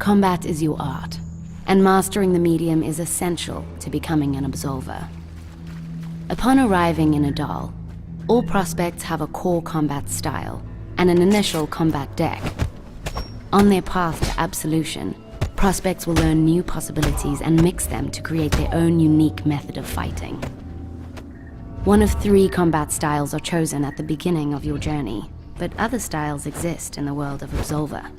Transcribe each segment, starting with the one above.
Combat is your art, and mastering the medium is essential to becoming an Absolver. Upon arriving in Adal, all prospects have a core combat style and an initial combat deck. On their path to absolution, prospects will learn new possibilities and mix them to create their own unique method of fighting. One of 3 combat styles are chosen at the beginning of your journey, but other styles exist in the world of Absolver.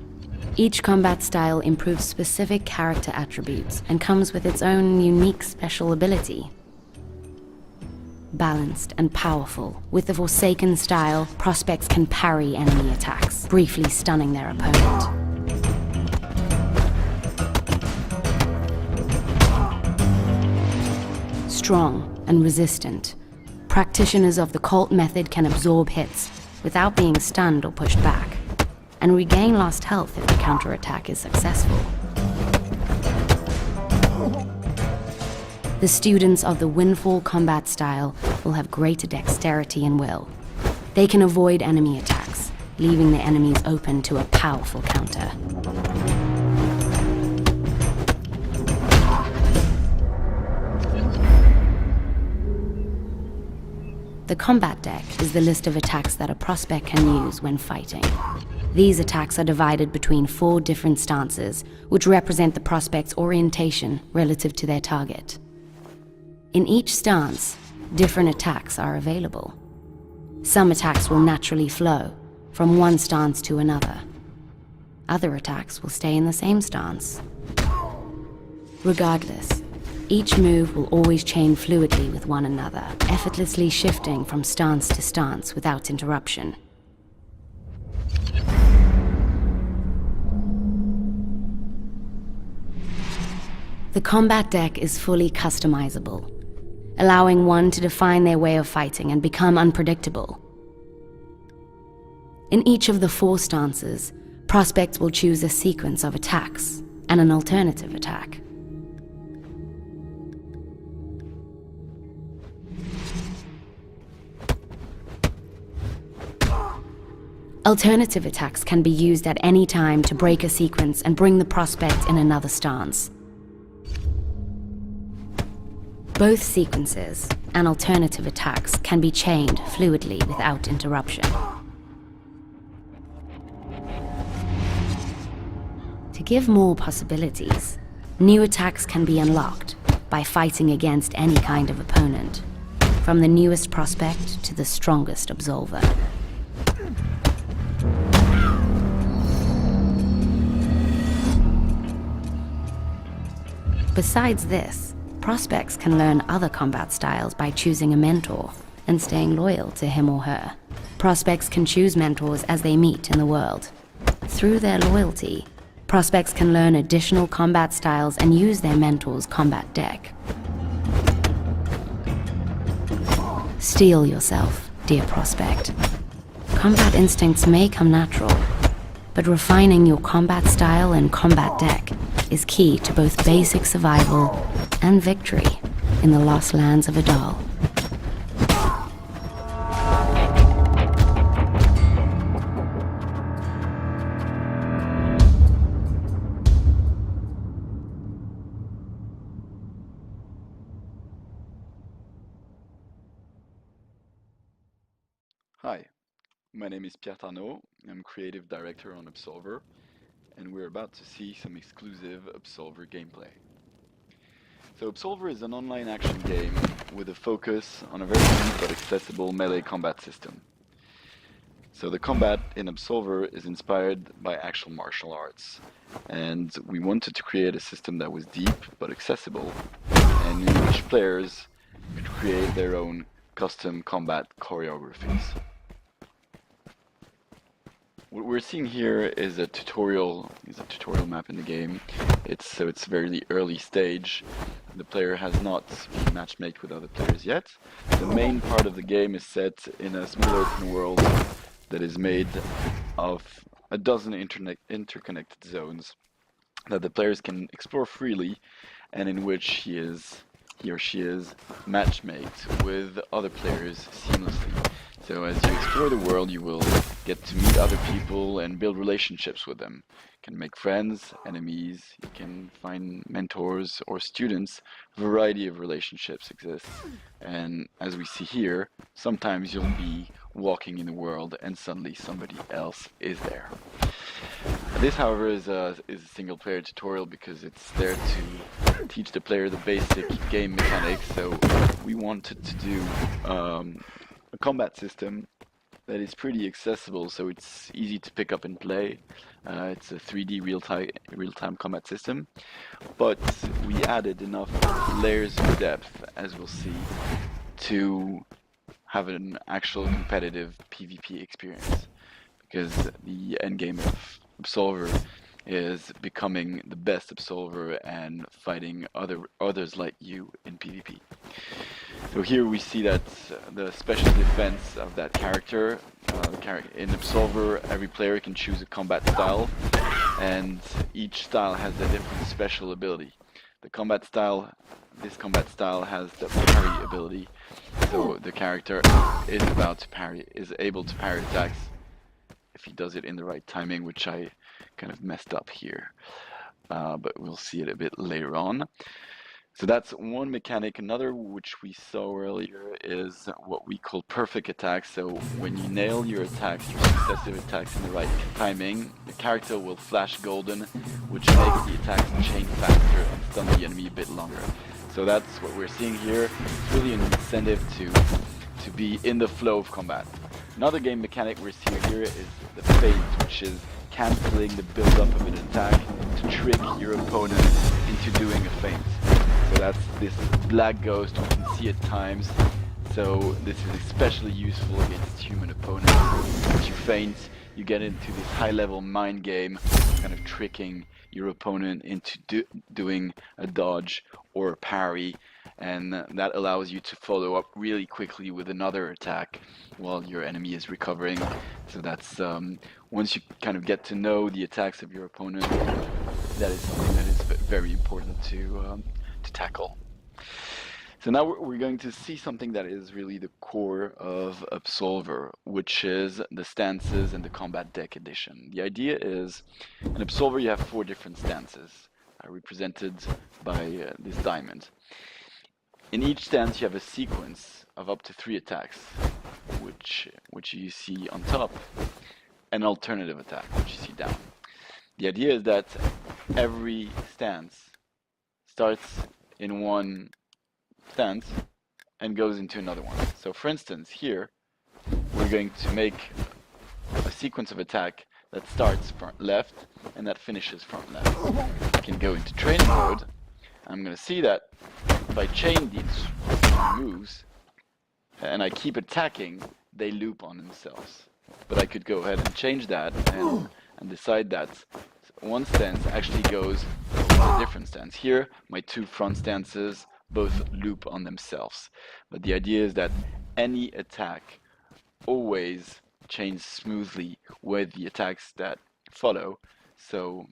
Each combat style improves specific character attributes and comes with its own unique special ability. Balanced and powerful, with the Forsaken style, prospects can parry enemy attacks, briefly stunning their opponent. Strong and resistant, practitioners of the cult method can absorb hits without being stunned or pushed back, and regain lost health if the counterattack is successful. The students of the Windfall combat style will have greater dexterity and will. They can avoid enemy attacks, leaving their enemies open to a powerful counter. The combat deck is the list of attacks that a prospect can use when fighting. These attacks are divided between 4 different stances, which represent the prospect's orientation relative to their target. In each stance, different attacks are available. Some attacks will naturally flow from one stance to another. Other attacks will stay in the same stance. Regardless, each move will always chain fluidly with one another, effortlessly shifting from stance to stance without interruption. The combat deck is fully customizable, allowing one to define their way of fighting and become unpredictable. In each of the 4 stances, prospects will choose a sequence of attacks and an alternative attack. Alternative attacks can be used at any time to break a sequence and bring the prospect in another stance. Both sequences and alternative attacks can be chained fluidly without interruption. To give more possibilities, new attacks can be unlocked by fighting against any kind of opponent, from the newest prospect to the strongest Absolver. Besides this, prospects can learn other combat styles by choosing a mentor and staying loyal to him or her. Prospects can choose mentors as they meet in the world. Through their loyalty, prospects can learn additional combat styles and use their mentor's combat deck. Steel yourself, dear prospect. Combat instincts may come natural, but refining your combat style and combat deck is key to both basic survival and victory in the lost lands of Adal. Hi, my name is Pierre Tarnaud. I'm Creative Director on Absolver, and we're about to see some exclusive Absolver gameplay. So Absolver is an online action game with a focus on a very unique but accessible melee combat system. So the combat in Absolver is inspired by actual martial arts, and we wanted to create a system that was deep but accessible, and in which players could create their own custom combat choreographies. What we're seeing here is a tutorial map in the game. It's very early stage. The player has not been matchmaked with other players yet. The main part of the game is set in a small open world that is made of a dozen interconnected zones that the players can explore freely, and in which he or she is matchmaked with other players seamlessly. So as you explore the world, you will get to meet other people and build relationships with them. You can make friends, enemies, you can find mentors or students. A variety of relationships exist. And as we see here, sometimes you'll be walking in the world and suddenly somebody else is there. This, however, is a single-player tutorial because it's there to teach the player the basic game mechanics. So we wanted to do a combat system that is pretty accessible, so it's easy to pick up and play. It's a 3D real-time combat system, but we added enough layers of depth, as we'll see, to have an actual competitive PvP experience. Because the endgame of Absolver is becoming the best Absolver and fighting others like you in PvP. So here we see that the special defense of that character, in Absolver, every player can choose a combat style, and each style has a different special ability. This combat style has the parry ability, so the character is able to parry attacks if he does it in the right timing, which I kind of messed up here, but we'll see it a bit later on. So that's one mechanic. Another, which we saw earlier, is what we call perfect attacks. So when you nail your attacks, your successive attacks in the right timing, the character will flash golden, which makes the attacks chain faster and stun the enemy a bit longer. So that's what we're seeing here. It's really an incentive to be in the flow of combat. Another game mechanic we're seeing here is the feint, which is cancelling the build-up of an attack to trick your opponent into doing a feint. So that's this black ghost we can see at times. So this is especially useful against human opponents. As you feint, you get into this high-level mind game, kind of tricking your opponent into doing a dodge or a parry, and that allows you to follow up really quickly with another attack while your enemy is recovering. So that's once you kind of get to know the attacks of your opponent, that is something that is very important to tackle. So now we're going to see something that is really the core of Absolver, which is the stances and the combat deck edition. The idea is, in Absolver you have 4 different stances, represented by this diamond. In each stance you have a sequence of up to 3 attacks, which you see on top, and an alternative attack, which you see down. The idea is that every stance starts in one stance and goes into another one. So for instance, here we're going to make a sequence of attack that starts front left and that finishes front left. I can go into training mode. I'm going to see that if I chain these moves and I keep attacking, they loop on themselves. But I could go ahead and change that and decide that one stance actually goes to a different stance. Here, my 2 front stances both loop on themselves. But the idea is that any attack always chains smoothly with the attacks that follow. So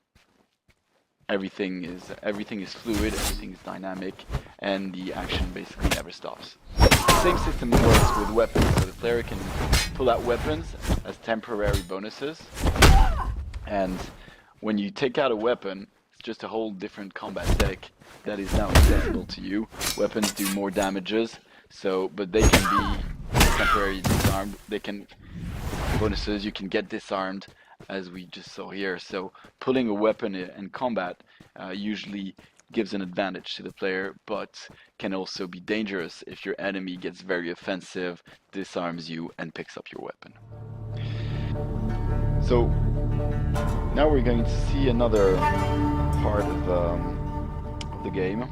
everything is fluid, everything is dynamic, and the action basically never stops. The same system works with weapons, so the player can pull out weapons as temporary bonuses, and when you take out a weapon, it's just a whole different combat deck that is now accessible to you. Weapons do more damages, but they can be temporarily disarmed. They can bonuses, you can get disarmed, as we just saw here. So pulling a weapon in combat usually gives an advantage to the player, but can also be dangerous if your enemy gets very offensive, disarms you, and picks up your weapon. So now we're going to see another part of the game,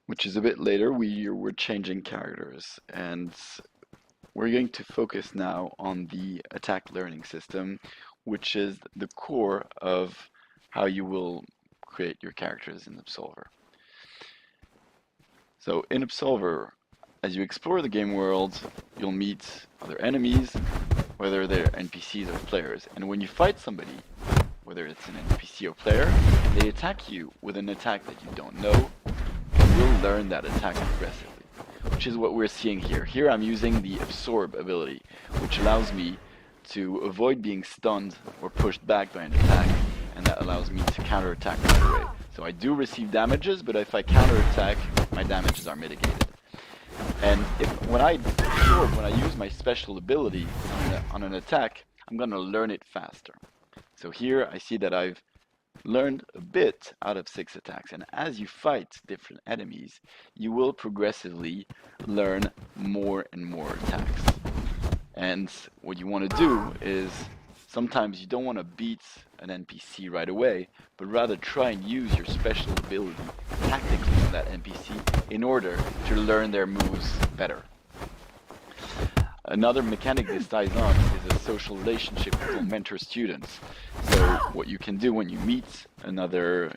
which is a bit later. We're changing characters, and we're going to focus now on the attack learning system, which is the core of how you will create your characters in Absolver. So in Absolver, as you explore the game world, you'll meet other enemies, whether they're NPCs or players. And when you fight somebody, whether it's an NPC or player, they attack you with an attack that you don't know, and you'll learn that attack aggressively. which is what we're seeing here. Here I'm using the Absorb ability, which allows me to avoid being stunned or pushed back by an attack, and that allows me to counterattack right away. So I do receive damages, but if I counterattack, my damages are mitigated. And when I use my special ability on an attack, I'm going to learn it faster. So here I see that I've learned a bit out of 6 attacks, and as you fight different enemies, you will progressively learn more and more attacks. And what you want to do is, sometimes you don't want to beat an NPC right away, but rather try and use your special ability tactically on that NPC in order to learn their moves better. Another mechanic this ties on is a social relationship with mentor-students. So what you can do when you meet another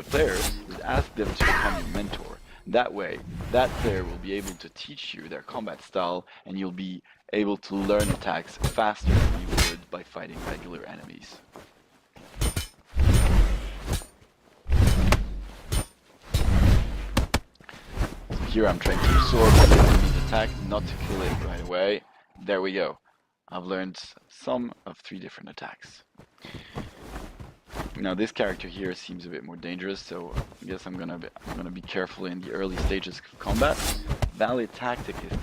player is ask them to become your mentor. That way, that player will be able to teach you their combat style, and you'll be able to learn attacks faster than you would by fighting regular enemies. So here I'm trying to absorb the enemy's attack, not to kill it right away. There we go. I've learned some of 3 different attacks. Now this character here seems a bit more dangerous, so I guess I'm gonna be careful in the early stages of combat. Valid tactic is to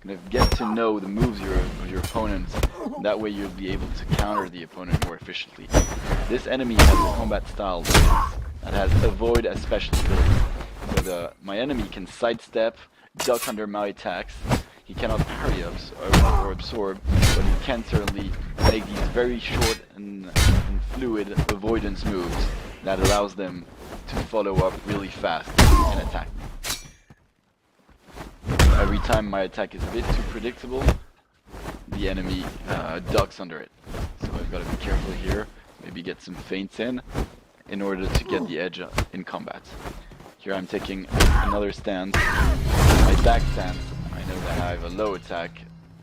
kind of get to know the moves of your opponents. That way you'll be able to counter the opponent more efficiently. This enemy has a combat style that has avoid as special ability. So my enemy can sidestep, duck under my attacks. He cannot parry or absorb, but he can certainly make these very short and fluid avoidance moves that allows them to follow up really fast and attack me. Every time my attack is a bit too predictable, the enemy ducks under it. So I've got to be careful here, maybe get some feints in order to get the edge in combat. Here I'm taking another stance. My back stance, I know that I have a low attack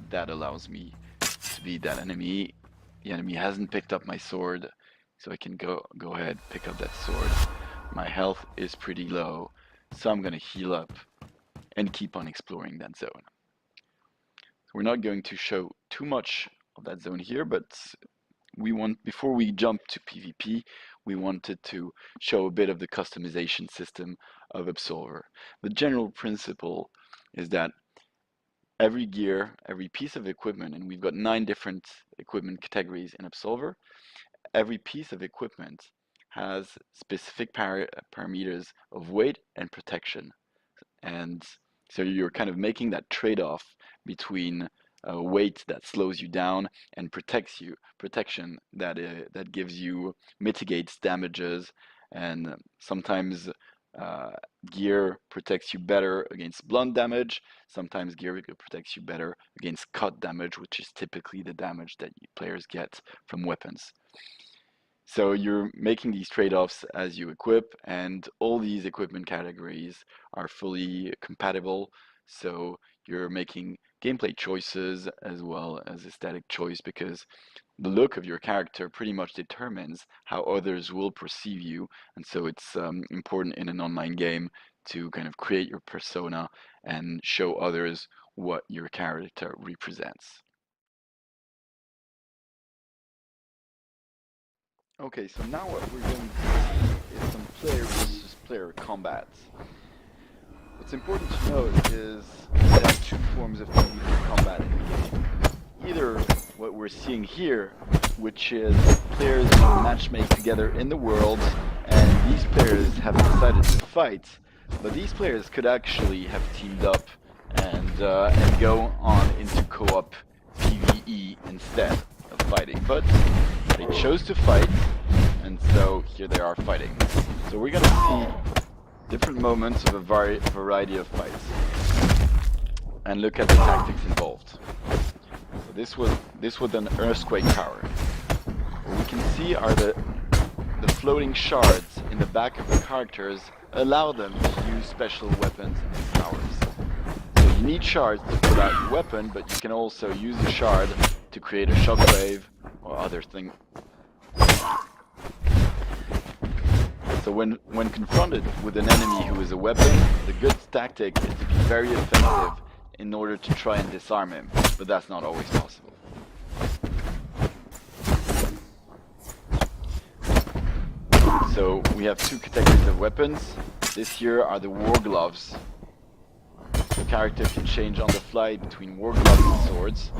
that allows me to beat that enemy. The enemy hasn't picked up my sword, so I can go ahead, pick up that sword. My health is pretty low, so I'm gonna heal up and keep on exploring that zone. We're not going to show too much of that zone here, but before we jump to PvP, we wanted to show a bit of the customization system of Absolver. The general principle is that every gear, every piece of equipment, and we've got 9 different equipment categories in Absolver, every piece of equipment has specific parameters of weight and protection. And so you're kind of making that trade-off between weight that slows you down and protection that gives you, mitigates damages, and sometimes gear protects you better against blunt damage, sometimes gear protects you better against cut damage, which is typically the damage that players get from weapons. So you're making these trade-offs as you equip, and all these equipment categories are fully compatible, so you're making gameplay choices as well as aesthetic choice, because the look of your character pretty much determines how others will perceive you, and so it's important in an online game to kind of create your persona and show others what your character represents. Okay, so now what we're going to see is some player versus player combat. What's important to note is there are 2 forms of PvP combat in the game. Either what we're seeing here, which is players matchmake together in the world, and these players have decided to fight, but these players could actually have teamed up and go on into co-op PvE instead of fighting. But they chose to fight, and so here they are fighting. So we're gonna see different moments of a variety of fights, and look at the tactics involved. So this was an earthquake tower. What we can see are the floating shards in the back of the characters allow them to use special weapons and powers. So you need shards to put out your weapon, but you can also use the shard to create a shockwave or other thing. So when confronted with an enemy who is a weapon, the good tactic is to be very offensive in order to try and disarm him, but that's not always possible. So we have two categories of weapons. This here are the war gloves. The character can change on the fly between war gloves and swords,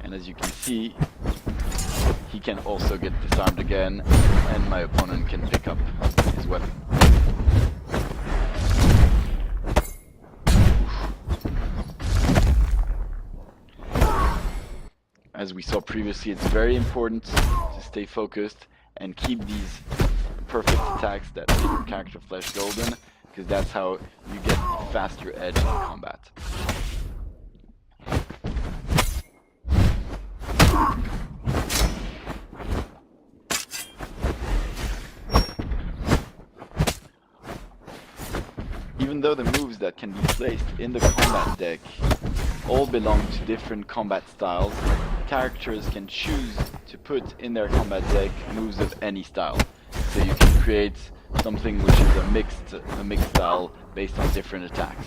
and as you can see, he can also get disarmed again, and my opponent can pick up his weapon. As we saw previously, it's very important to stay focused and keep these perfect attacks that make your character flesh golden, because that's how you get the faster edge in combat. Even though the moves that can be placed in the combat deck all belong to different combat styles, characters can choose to put in their combat deck moves of any style. So you can create something which is a mixed style based on different attacks.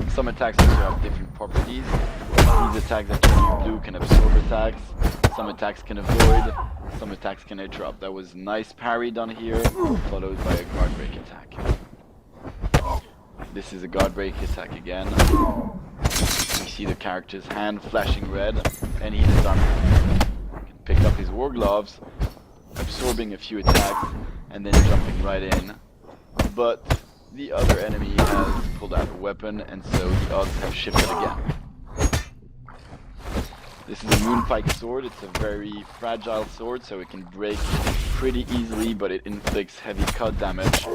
Some attacks also have different properties. These attacks that turn you blue can absorb attacks. Some attacks can avoid. Some attacks can interrupt. That was nice parry done here, followed by a guard break attack. This is a guard break attack again. We see the character's hand flashing red, and he disarms him. He can pick up his war gloves, absorbing a few attacks, and then jumping right in. But the other enemy has pulled out a weapon, and so the odds have shifted again. This is a Moonpike sword. It's a very fragile sword, so it can break pretty easily, but it inflicts heavy cut damage.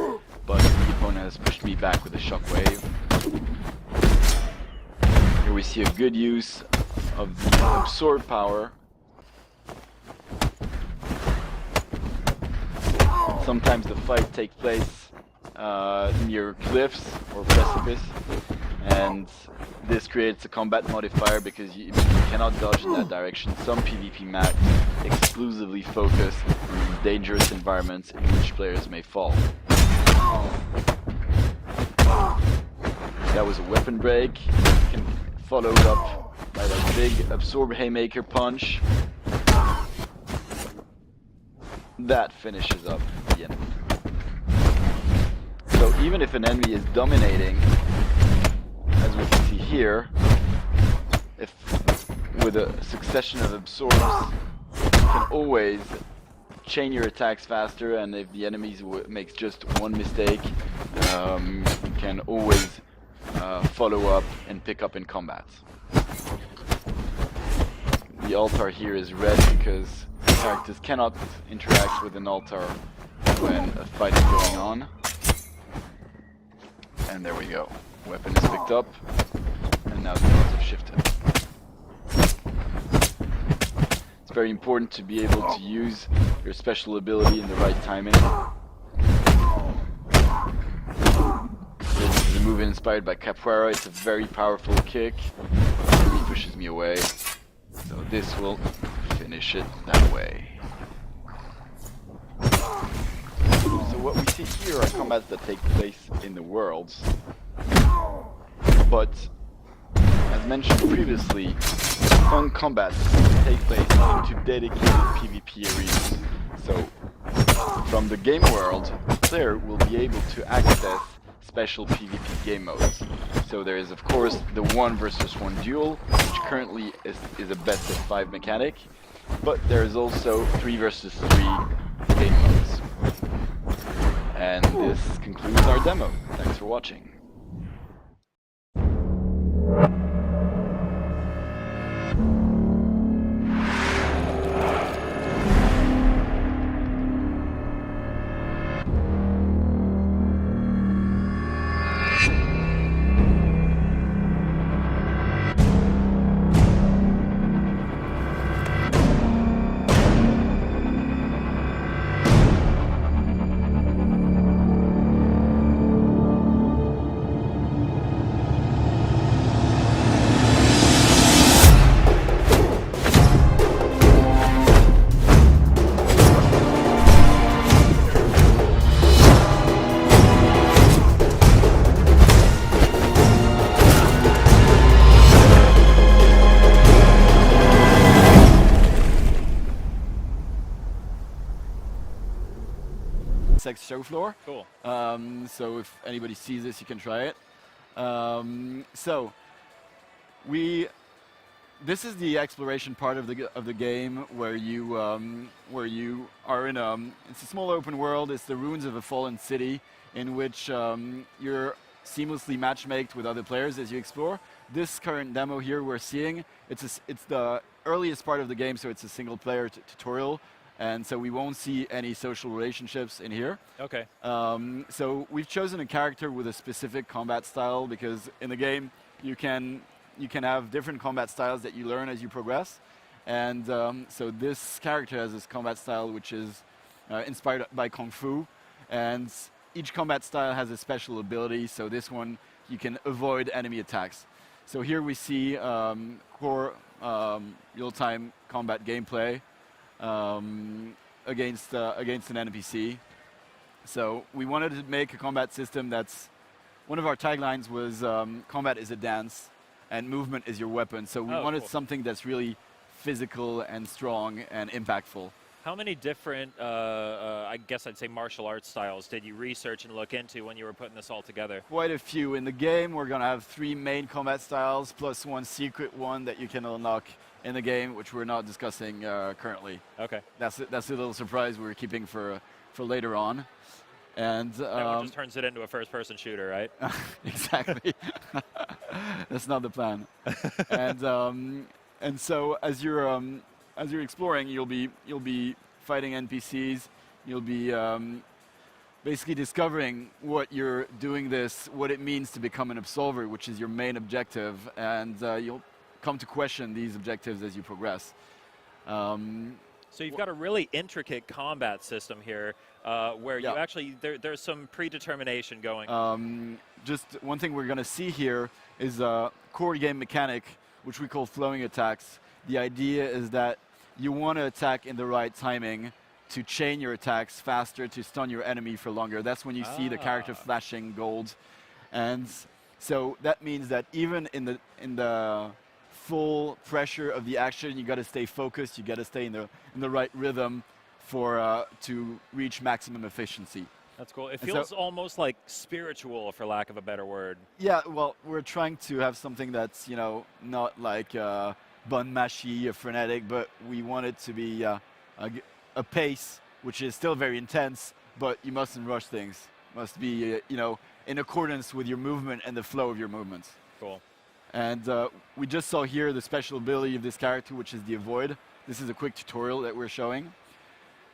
But the opponent has pushed me back with a shockwave. Here we see a good use of the absorb power. Sometimes the fight takes place near cliffs or precipice, and this creates a combat modifier because you cannot dodge in that direction. Some PvP maps exclusively focus on dangerous environments in which players may fall. That was a weapon break, followed up by that big absorb haymaker punch. That finishes up the enemy. So even if an enemy is dominating, as we can see here, if with a succession of absorbs, you can always chain your attacks faster, and if the enemy makes just one mistake, you can always follow up and pick up in combat. The altar here is red because characters cannot interact with an altar when a fight is going on. And there we go. Weapon is picked up, and now the odds have shifted. It's very important to be able to use your special ability in the right timing. This is a move inspired by Capoeira. It's a very powerful kick. He pushes me away, so this will finish it that way. So what we see here are combats that take place in the worlds, but as mentioned previously, some combats take place into dedicated PvP arenas. So from the game world, the player will be able to access special PvP game modes. So there is of course the 1 versus 1 duel, which currently is a best of 5 mechanic, but there is also 3 versus 3 game modes. And this concludes our demo. Thanks for watching. Deus Ex show floor. Cool. So if anybody sees this, you can try it. So this is the exploration part of the game where you are in it's a small open world. It's the ruins of a fallen city in which you're seamlessly matchmaked with other players as you explore. This current demo here we're seeing, it's the earliest part of the game, so it's a single player tutorial, and so we won't see any social relationships in here. Okay. So we've chosen a character with a specific combat style because in the game you can have different combat styles that you learn as you progress, and so this character has this combat style which is inspired by Kung Fu, and each combat style has a special ability. So this one, you can avoid enemy attacks. So here we see core real-time combat gameplay against an NPC. So we wanted to make a combat system that's, one of our taglines was combat is a dance and movement is your weapon. So we wanted something that's really physical and strong and impactful. How many different, I guess I'd say martial arts styles did you research and look into when you were putting this all together? Quite a few. In the game, we're going to have 3 main combat styles plus 1 secret one that you can unlock in the game, which we're not discussing currently. Okay. That's a little surprise we're keeping for later on. And that one just turns it into a first-person shooter, right? Exactly. That's not the plan. And so as you're exploring, you'll be fighting NPCs. You'll be basically discovering what you're doing what it means to become an Absolver, which is your main objective, and you'll come to question these objectives as you progress. So you've got a really intricate combat system here, where you actually there's some predetermination going. Just one thing we're going to see here is a core game mechanic, which we call flowing attacks. The idea is that you want to attack in the right timing to chain your attacks faster, to stun your enemy for longer. That's when you see the character flashing gold. And so that means that even in the full pressure of the action, you got to stay focused, you got to stay in the right rhythm to reach maximum efficiency. That's cool. It feels almost like spiritual, for lack of a better word. Yeah, well, we're trying to have something that's, not like bun mashy or frenetic, but we want it to be a pace which is still very intense, but you mustn't rush things. Must be, in accordance with your movement and the flow of your movements. Cool. And we just saw here the special ability of this character, which is the avoid. This is a quick tutorial that we're showing.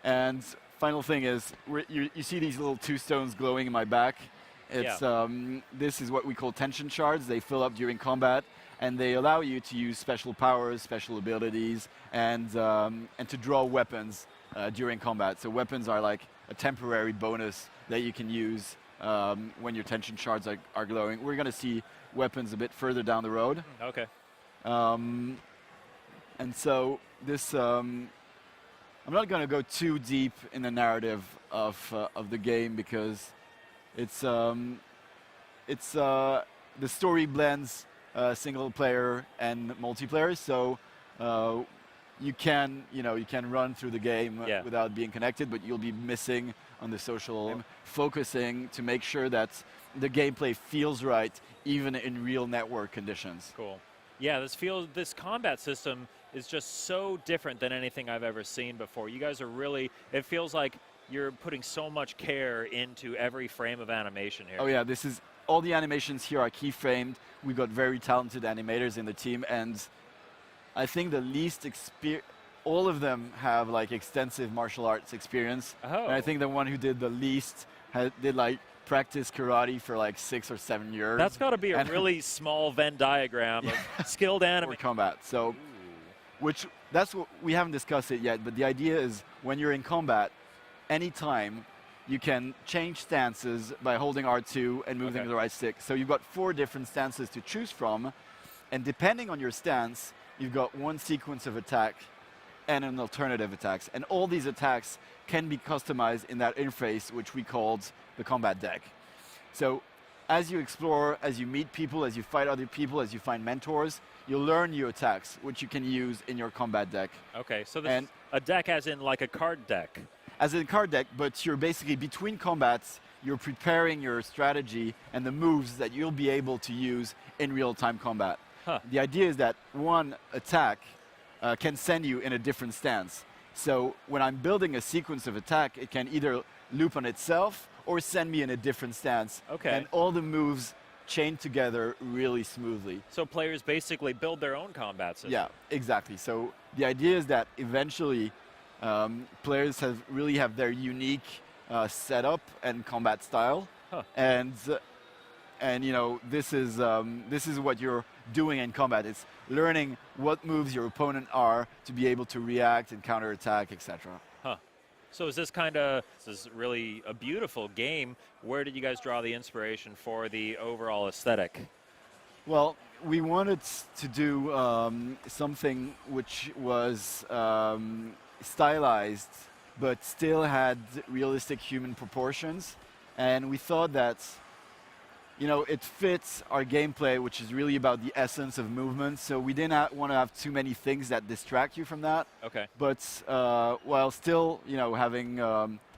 And final thing is, you see these little 2 stones glowing in my back. It's this is what we call tension shards. They fill up during combat, and they allow you to use special powers, special abilities, and to draw weapons during combat. So weapons are like a temporary bonus that you can use when your tension shards are glowing. We're going to see weapons a bit further down the road. Okay. And so this, I'm not going to go too deep in the narrative of the game because it's the story blends single player and multiplayer. So you can run through the game without being connected, but you'll be missing on the social, focusing to make sure that the gameplay feels right, even in real network conditions. Cool. Yeah, this combat system is just so different than anything I've ever seen before. You guys are really, it feels like you're putting so much care into every frame of animation here. Oh yeah, all the animations here are keyframed. We've got very talented animators in the team, and I think all of them have like extensive martial arts experience. Oh. And I think the one who did the least did like practice karate for like 6 or 7 years. That's got to be a really small Venn diagram of skilled anime. Or combat. So, that's what we haven't discussed it yet, but the idea is when you're in combat, anytime you can change stances by holding R2 and moving the right stick. So you've got 4 different stances to choose from, and depending on your stance, you've got one sequence of attack and an alternative attacks. And all these attacks can be customized in that interface, which we called the combat deck. So as you explore, as you meet people, as you fight other people, as you find mentors, you'll learn new attacks, which you can use in your combat deck. Okay, so this is a deck as in like a card deck. as a card deck, but you're basically between combats, you're preparing your strategy and the moves that you'll be able to use in real-time combat. Huh. The idea is that one attack can send you in a different stance. So when I'm building a sequence of attack, it can either loop on itself or send me in a different stance. Okay. And all the moves chain together really smoothly. So players basically build their own combat system. Yeah, exactly. So the idea is that eventually players really have their unique setup and combat style, Huh. and you know this is what you're doing in combat. It's learning what moves your opponent are to be able to react and counterattack, etc. Huh. So is this really a beautiful game. Where did you guys draw the inspiration for the overall aesthetic? Well, we wanted to do something which was stylized, but still had realistic human proportions. And we thought that, you know, it fits our gameplay, which is really about the essence of movement. So we didn't want to have too many things that distract you from that. Okay. But while still, you know, having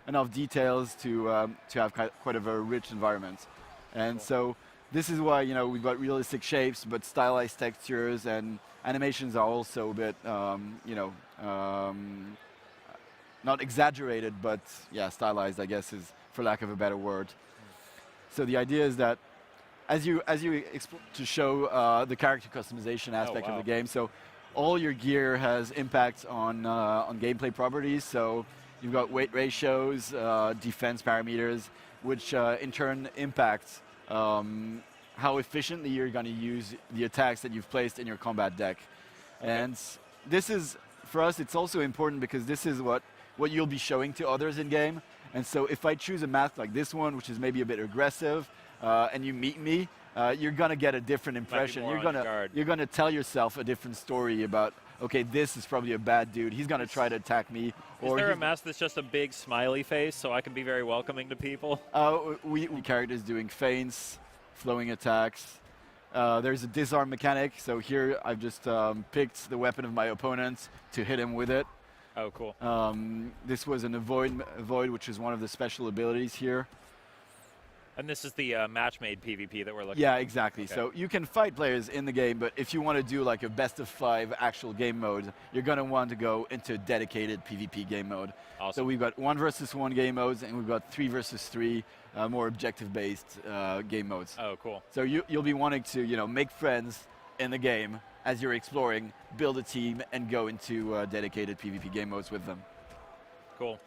enough details to have quite of a rich environment. And Cool. so this is why, you know, we've got realistic shapes, but stylized textures, and animations are also a bit, you know, not exaggerated, but yeah, stylized, I guess, is for lack of a better word. So the idea is that as you to show the character customization aspect of wow. the game, so all your gear has impact on gameplay properties. So you've got weight ratios, defense parameters, which in turn impact how efficiently you're going to use the attacks that you've placed in your combat deck. Okay. And this is, for us, it's also important because this is what you'll be showing to others in game. And so if I choose a mask like this one, which is maybe a bit aggressive, and you meet me, you're going to get a different impression. more on guard. You're going to tell yourself a different story about, okay, this is probably a bad dude. He's going to try to attack me. Is there a mask that's just a big smiley face so I can be very welcoming to people? We characters doing feints, flowing attacks. There's a disarm mechanic. So here I've just picked the weapon of my opponent to hit him with it. Oh, cool. This was an avoid, which is one of the special abilities here. And this is the match-made PvP that we're looking Yeah, at. exactly. Okay. So you can fight players in the game, but if you want to do like a best of 5 actual game mode, you're going to want to go into dedicated PvP game mode. Awesome. So we've got 1 versus 1 game modes, and we've got 3 versus 3 more objective-based game modes. Oh, cool. So you'll be wanting to, you know, make friends in the game as you're exploring, build a team, and go into dedicated PvP game modes with them. Cool.